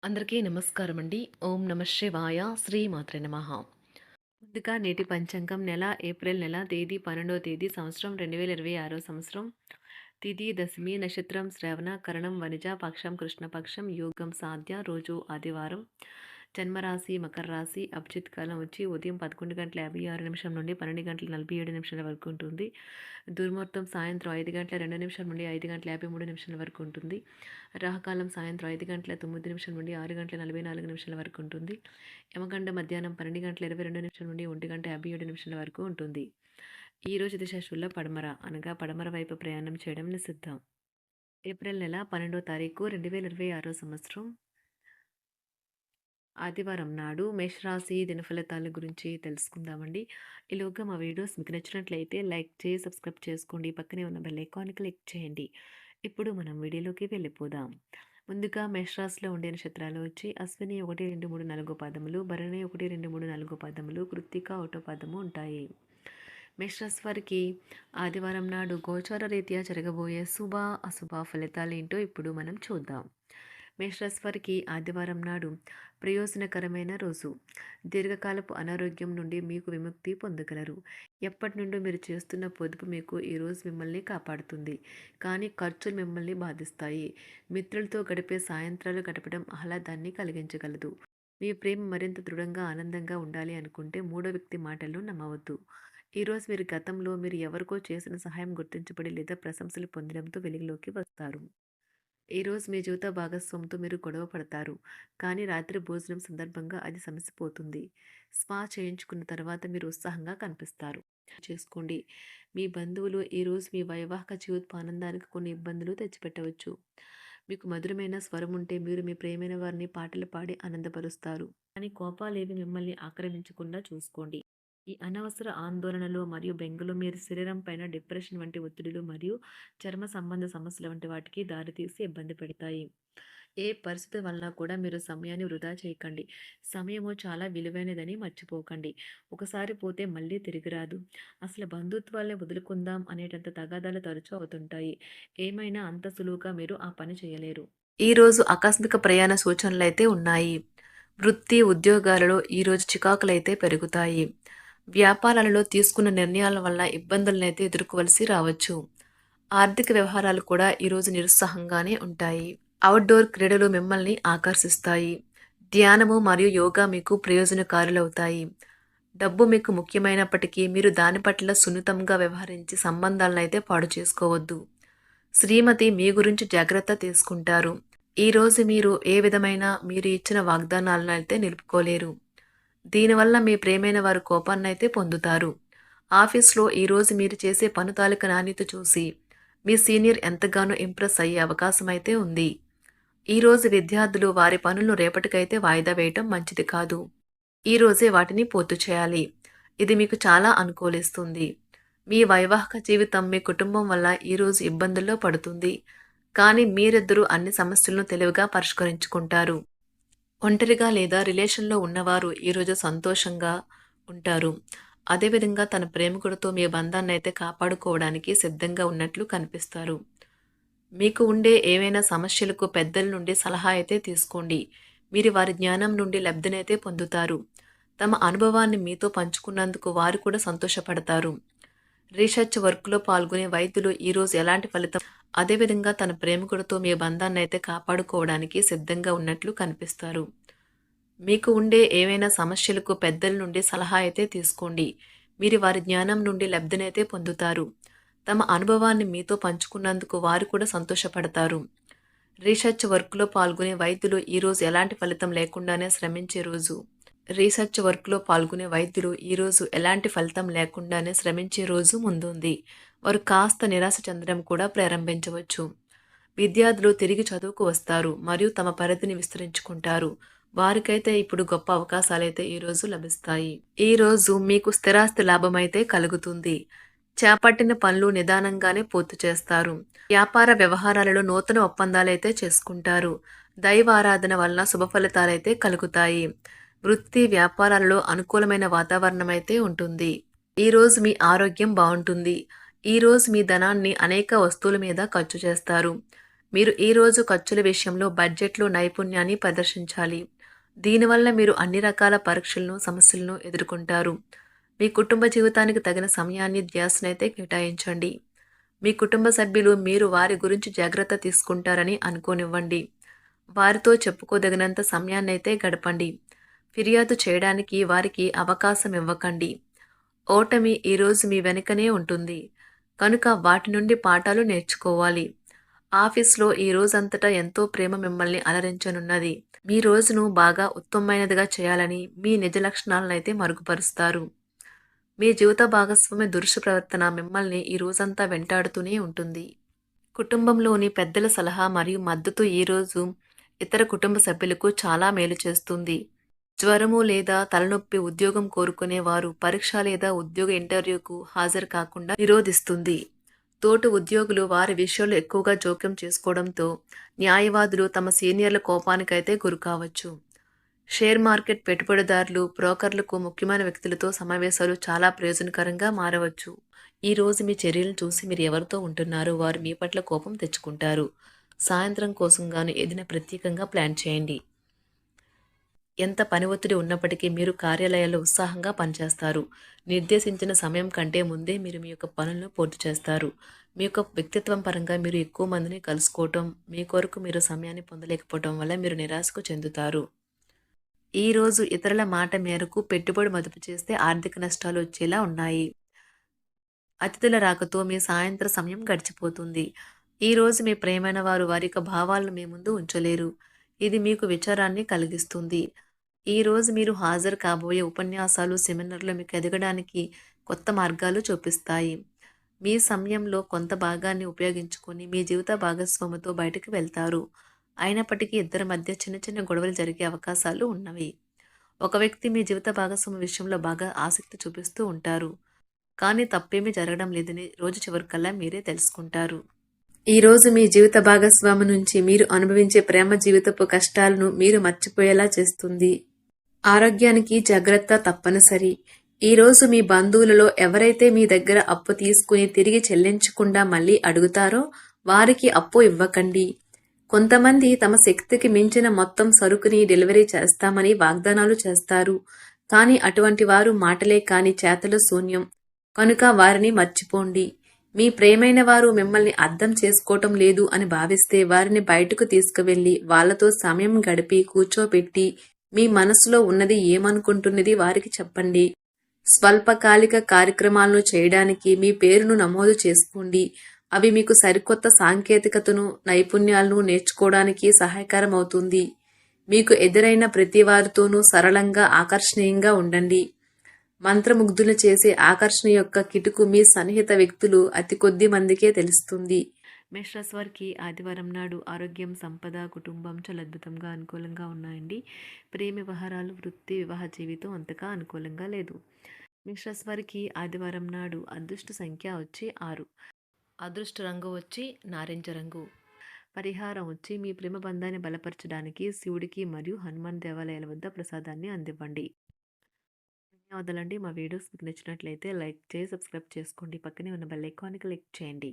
అందరికీ నమస్కారం అండి. ఓం నమ శివాయ. శ్రీమాత్రే నమః. ముందుగా నేటి పంచాంగం నెల ఏప్రిల్ నెల తేదీ 12వ తేదీ సంవత్సరం 2026 సంవత్సరం. తిథి దశమి, నక్షత్రం శ్రవణ, కరణం వనిజ, పక్షం కృష్ణపక్షం, యోగం సాధ్య, రోజు ఆదివారం. జన్మరాశి మకర రాశి. అభిజిత్ కాలం వచ్చి ఉదయం 11:56 నుండి 12:47 వరకు ఉంటుంది. దుర్ముహూర్తం సాయంత్రం 5:02 నుండి 5:53 వరకు ఉంటుంది. రాహుకాలం సాయంత్రం 5:09 నుండి 6:44 వరకు ఉంటుంది. యమగండ మధ్యాహ్నం 12:22 నుండి 1:57 వరకు ఉంటుంది. ఈ రోజు దిశ శూల పడమర అనగా పడమర వైపు ప్రయాణం చేయడం నిషిద్ధం. ఏప్రిల్ నెల 12వ తారీఖు 2026 సంవత్సరం ఆదివారం నాడు మేషరాశి దినఫలితాల గురించి తెలుసుకుందామండి. ఈలోగా మా వీడియోస్ మీకు నచ్చినట్లయితే లైక్ చేసి సబ్స్క్రైబ్ చేసుకోండి. పక్కనే ఉన్న బెల్ ఐకాన్ క్లిక్ చేయండి. ఇప్పుడు మనం వీడియోలోకి వెళ్ళిపోదాం. ముందుగా మేషరాశిలో ఉండే నక్షత్రాలు వచ్చి అశ్విని 1, 2, 3, 4 పాదములు, భరణి 1, 2, 3, 4 పాదములు, కృత్తిక 1వ పాదము ఉంటాయి. మేషరాశి వారికి ఆదివారం నాడు గోచార రీత్యా జరగబోయే శుభ అశుభ ఫలితాలు ఏంటో ఇప్పుడు మనం చూద్దాం. మేషరాశి వారికి ఆదివారం నాడు ప్రయోజనకరమైన రోజు. దీర్ఘకాలపు అనారోగ్యం నుండి మీకు విముక్తి పొందగలరు. ఎప్పటి నుండో మీరు చేస్తున్న పొదుపు మీకు ఈరోజు మిమ్మల్ని కాపాడుతుంది, కానీ ఖర్చులు మిమ్మల్ని బాధిస్తాయి. మిత్రులతో గడిపే సాయంత్రాలు గడపడం ఆహ్లాదాన్ని కలిగించగలదు. మీ ప్రేమ మరింత దృఢంగా ఆనందంగా ఉండాలి అనుకుంటే మూడో వ్యక్తి మాటలను నమ్మవద్దు. ఈరోజు మీరు గతంలో మీరు ఎవరికో చేసిన సహాయం గుర్తించబడి లేదా ప్రశంసలు పొందడంతో వెలుగులోకి వస్తారు. ఈరోజు మీ జీవిత భాగస్వామితో మీరు గొడవ పడతారు, కానీ రాత్రి భోజనం సందర్భంగా అది సమసిపోతుంది. స్పా చేయించుకున్న తర్వాత మీరు ఉత్సాహంగా కనిపిస్తారు. చేసుకోండి. మీ బంధువులు ఈరోజు మీ వైవాహిక జీవిత ఆనందానికి కొన్ని ఇబ్బందులు తెచ్చిపెట్టవచ్చు. మీకు మధురమైన స్వరం ఉంటే మీరు మీ ప్రియమైన వారిని పాటలు పాడి ఆనందపరుస్తారు, కానీ కోపాలేవి మిమ్మల్ని ఆక్రమించకుండా చూసుకోండి. ఈ అనవసర ఆందోళనలు మరియు బెంగలు మీరు శరీరం పైన డిప్రెషన్ వంటి ఒత్తిడులు మరియు చర్మ సంబంధ సమస్యల వంటి వాటికి దారితీసి ఇబ్బంది పెడతాయి. ఏ పరిస్థితి వలన కూడా మీరు సమయాన్ని వృధా చేయకండి. సమయము చాలా విలువైనదని మర్చిపోకండి. ఒకసారి పోతే మళ్ళీ తిరిగి రాదు. అసలు బంధుత్వాలే వదులుకుందాం అనేటంత తగాదాలు తరచూ అవుతుంటాయి. ఏమైనా అంత సులువుగా మీరు ఆ పని చేయలేరు. ఈరోజు ఆకస్మిక ప్రయాణ సూచనలు అయితే ఉన్నాయి. వృత్తి ఉద్యోగాలలో ఈరోజు చికాకులైతే పెరుగుతాయి. వ్యాపారాలలో తీసుకున్న నిర్ణయాల వల్ల ఇబ్బందులనైతే ఎదుర్కోవలసి రావచ్చు. ఆర్థిక వ్యవహారాలు కూడా ఈరోజు నిరుత్సాహంగానే ఉంటాయి. అవుట్డోర్ క్రీడలు మిమ్మల్ని ఆకర్షిస్తాయి. ధ్యానము మరియు యోగా మీకు ప్రయోజనకారులవుతాయి. డబ్బు మీకు ముఖ్యమైనప్పటికీ మీరు దాని పట్ల సున్నితంగా వ్యవహరించి సంబంధాలనైతే పాడు చేసుకోవద్దు. శ్రీమతి మీ గురించి జాగ్రత్త తీసుకుంటారు. ఈరోజు మీరు ఏ విధమైన మీరు ఇచ్చిన వాగ్దానాలను అయితే నిలుపుకోలేరు. దీనివల్ల మీ ప్రేమైన వారు కోపాన్నైతే పొందుతారు. ఆఫీస్లో ఈరోజు మీరు చేసే పను తాలూకా నాణ్యత చూసి మీ సీనియర్ ఎంతగానో ఇంప్రెస్ అయ్యే అవకాశం అయితే ఉంది. ఈరోజు విద్యార్థులు వారి పనులను రేపటికైతే వాయిదా వేయటం మంచిది కాదు. ఈరోజే వాటిని పూర్తి చేయాలి. ఇది మీకు చాలా అనుకూలిస్తుంది. మీ వైవాహిక జీవితం మీ కుటుంబం వల్ల ఈరోజు ఇబ్బందుల్లో పడుతుంది, కానీ మీరిద్దరూ అన్ని సమస్యలను తెలివిగా పరిష్కరించుకుంటారు. ఒంటరిగా లేదా రిలేషన్‌లో ఉన్నవారు ఈరోజు సంతోషంగా ఉంటారు. అదేవిధంగా తన ప్రేమికుడితో మీ బంధాన్నైతే కాపాడుకోవడానికి సిద్ధంగా ఉన్నట్లు కనిపిస్తారు. మీకు ఉండే ఏవైనా సమస్యలకు పెద్దల నుండి సలహా అయితే తీసుకోండి. మీరు వారి జ్ఞానం నుండి లబ్ధినైతే పొందుతారు. తమ అనుభవాన్ని మీతో పంచుకున్నందుకు వారు కూడా సంతోషపడతారు. రీసెర్చ్ వర్క్‌లో పాల్గొనే వైద్యులు ఈరోజు ఎలాంటి ఫలితం అదేవిధంగా తన ప్రేమికుడితో మీ బంధాన్నైతే కాపాడుకోవడానికి సిద్ధంగా ఉన్నట్లు కనిపిస్తారు. మీకు ఉండే ఏవైనా సమస్యలకు పెద్దల నుండి సలహా అయితే తీసుకోండి. మీరు వారి జ్ఞానం నుండి లబ్ధినైతే పొందుతారు. తమ అనుభవాన్ని మీతో పంచుకున్నందుకు వారు కూడా సంతోషపడతారు. రీసెర్చ్ వర్క్‌లో పాల్గొనే వైద్యులు ఈరోజు ఎలాంటి ఫలితం లేకుండానే శ్రమించే రోజు. రీసెర్చ్ వర్క్‌లో పాల్గొనే వైద్యులు ఈరోజు ఎలాంటి ఫలితం లేకుండానే శ్రమించే రోజు ముందుంది. వారు కాస్త నిరాశ చెందడం కూడా ప్రారంభించవచ్చు. విద్యార్థులు తిరిగి చదువుకు వస్తారు మరియు తమ పరిధిని విస్తరించుకుంటారు. వారికైతే ఇప్పుడు గొప్ప అవకాశాలైతే ఈరోజు లభిస్తాయి. ఈరోజు మీకు స్థిరాస్తి లాభమైతే కలుగుతుంది. చేపట్టిన పనులు నిదానంగానే పూర్తి చేస్తారు. వ్యాపార వ్యవహారాలలో నూతన ఒప్పందాలైతే చేసుకుంటారు. దైవ ఆరాధన వలన శుభ ఫలితాలైతే కలుగుతాయి. వృత్తి వ్యాపారాలలో అనుకూలమైన వాతావరణం అయితే ఉంటుంది. ఈరోజు మీ ఆరోగ్యం బాగుంటుంది. ఈరోజు మీ ధనాన్ని అనేక వస్తువుల మీద ఖర్చు చేస్తారు. మీరు ఈరోజు ఖర్చుల విషయంలో బడ్జెట్లో నైపుణ్యాన్ని ప్రదర్శించాలి. దీనివల్ల మీరు అన్ని రకాల పరీక్షలను, సమస్యలను ఎదుర్కొంటారు. మీ కుటుంబ జీవితానికి తగిన సమయాన్ని, ధ్యాసనైతే కేటాయించండి. మీ కుటుంబ సభ్యులు మీరు వారి గురించి జాగ్రత్త తీసుకుంటారని అనుకోనివ్వండి. వారితో చెప్పుకోదగినంత సమయాన్నైతే గడపండి. ఫిర్యాదు చేయడానికి వారికి అవకాశం ఇవ్వకండి. ఓటమి ఈరోజు మీ వెనుకనే ఉంటుంది. కనుక వాటి నుండి పాఠాలు నేర్చుకోవాలి. ఆఫీస్‌లో ఈ రోజంతటా ఎంతో ప్రేమ మిమ్మల్ని అలరించనున్నది. మీ రోజును బాగా ఉత్తమమైనదిగా చేయాలని మీ నిజ లక్షణాలనైతే మరుగుపరుస్తారు. మీ జీవిత భాగస్వామి దురుసు ప్రవర్తన మిమ్మల్ని ఈ రోజంతా వెంటాడుతూనే ఉంటుంది. కుటుంబంలోని పెద్దల సలహా మరియు మద్దతు ఈరోజు ఇతర కుటుంబ సభ్యులకు చాలా మేలు చేస్తుంది. జ్వరము లేదా తలనొప్పి ఉద్యోగం కోరుకునేవారు పరీక్ష లేదా ఉద్యోగ ఇంటర్వ్యూకు హాజరు కాకుండా నిరోధిస్తుంది. తోటి ఉద్యోగులు వారి విషయంలో ఎక్కువగా జోక్యం చేసుకోవడంతో న్యాయవాదులు తమ సీనియర్ల కోపానికైతే గురికావచ్చు. షేర్ మార్కెట్ పెట్టుబడిదారులు, బ్రోకర్లకు ముఖ్యమైన వ్యక్తులతో సమావేశాలు చాలా ప్రయోజనకరంగా మారవచ్చు. ఈ రోజు మీ చర్యలను చూసి మీరు ఎవరితో ఉంటున్నారో వారు మీ పట్ల కోపం తెచ్చుకుంటారు. సాయంత్రం కోసం గాను ఏదైనా ప్రత్యేకంగా ప్లాన్ చేయండి. ఎంత పని ఒత్తిడి ఉన్నప్పటికీ మీరు కార్యాలయాల్లో ఉత్సాహంగా పనిచేస్తారు. నిర్దేశించిన సమయం కంటే ముందే మీరు మీ యొక్క పనులను పూర్తి చేస్తారు. మీ యొక్క వ్యక్తిత్వం పరంగా మీరు ఎక్కువ మందిని కలుసుకోవటం, మీ కొరకు మీరు సమయాన్ని పొందలేకపోవటం వల్ల మీరు నిరాశకు చెందుతారు. ఈరోజు ఇతరుల మాట మేరకు పెట్టుబడి మదుపు చేస్తే ఆర్థిక నష్టాలు వచ్చేలా ఉన్నాయి. అతిథుల రాకతో మీ సాయంత్ర సమయం గడిచిపోతుంది. ఈరోజు మీ ప్రియమైన వారు వారి యొక్క భావాలను మీ ముందు ఉంచలేరు. ఇది మీకు విచారాన్ని కలిగిస్తుంది. ఈరోజు మీరు హాజరు కాబోయే ఉపన్యాసాలు, సెమినార్లు మీకు ఎదగడానికి కొత్త మార్గాలు చూపిస్తాయి. మీ సమయంలో కొంత భాగాన్ని ఉపయోగించుకొని మీ జీవిత భాగస్వామితో బయటకు వెళ్తారు. అయినప్పటికీ ఇద్దరి మధ్య చిన్న చిన్న గొడవలు జరిగే అవకాశాలు ఉన్నవి. ఒక వ్యక్తి మీ జీవిత భాగస్వామి విషయంలో బాగా ఆసక్తి చూపిస్తూ ఉంటారు. కానీ తప్పేమీ జరగడం లేదని రోజు చివరికల్లా మీరే తెలుసుకుంటారు. ఈరోజు మీ జీవిత భాగస్వామి నుంచి మీరు అనుభవించే ప్రేమ జీవితపు కష్టాలను మీరు మర్చిపోయేలా చేస్తుంది. ఆరోగ్యానికి జాగ్రత్త తప్పనిసరి. ఈరోజు మీ బంధువులలో ఎవరైతే మీ దగ్గర అప్పు తీసుకుని తిరిగి చెల్లించకుండా మళ్ళీ అడుగుతారో వారికి అప్పు ఇవ్వకండి. కొంతమంది తమ శక్తికి మించిన మొత్తం సరుకుని డెలివరీ చేస్తామని వాగ్దానాలు చేస్తారు. కానీ అటువంటి వారు మాటలే కాని చేతలు శూన్యం. కనుక వారిని మర్చిపోండి. మీ ప్రియమైన వారు మిమ్మల్ని అర్థం చేసుకోవటం లేదు అని భావిస్తే వారిని బయటకు తీసుకువెళ్ళి వాళ్లతో సమయం గడిపి కూర్చోబెట్టి మీ మనసులో ఉన్నది ఏమనుకుంటున్నది వారికి చెప్పండి. స్వల్పకాలిక కార్యక్రమాలను చేయడానికి మీ పేరును నమోదు చేసుకోండి. అవి మీకు సరికొత్త సాంకేతికతను, నైపుణ్యాలను నేర్చుకోవడానికి సహాయకరం అవుతుంది. మీకు ఎదురైన ప్రతి వారితోనూ సరళంగా, ఆకర్షణీయంగా ఉండండి. మంత్రముగ్ధులు చేసే ఆకర్షణ యొక్క కిటుకు మీ సన్నిహిత వ్యక్తులు అతి కొద్ది మందికే తెలుస్తుంది. మేషరాశి వారికి ఆదివారం నాడు ఆరోగ్యం, సంపద, కుటుంబం చాలా అద్భుతంగా అనుకూలంగా ఉన్నాయండి. ప్రేమ వ్యవహారాలు, వృత్తి, వివాహ జీవితం అంతగా అనుకూలంగా లేదు. మేషరాశి వారికి ఆదివారం నాడు అదృష్ట సంఖ్య వచ్చి 6. అదృష్ట రంగు వచ్చి నారింజ రంగు. పరిహారం వచ్చి మీ ప్రేమ బంధాన్ని బలపరచడానికి శివుడికి మరియు హనుమాన్ దేవాలయాల వద్ద ప్రసాదాన్ని అందివ్వండి. ధన్యవాదాలండి. మా వీడియోస్ మీకు నచ్చినట్లయితే లైక్ చేసి సబ్స్క్రైబ్ చేసుకోండి. పక్కనే ఉన్న బెల్ ఐకాన్‌ని క్లిక్ చేయండి.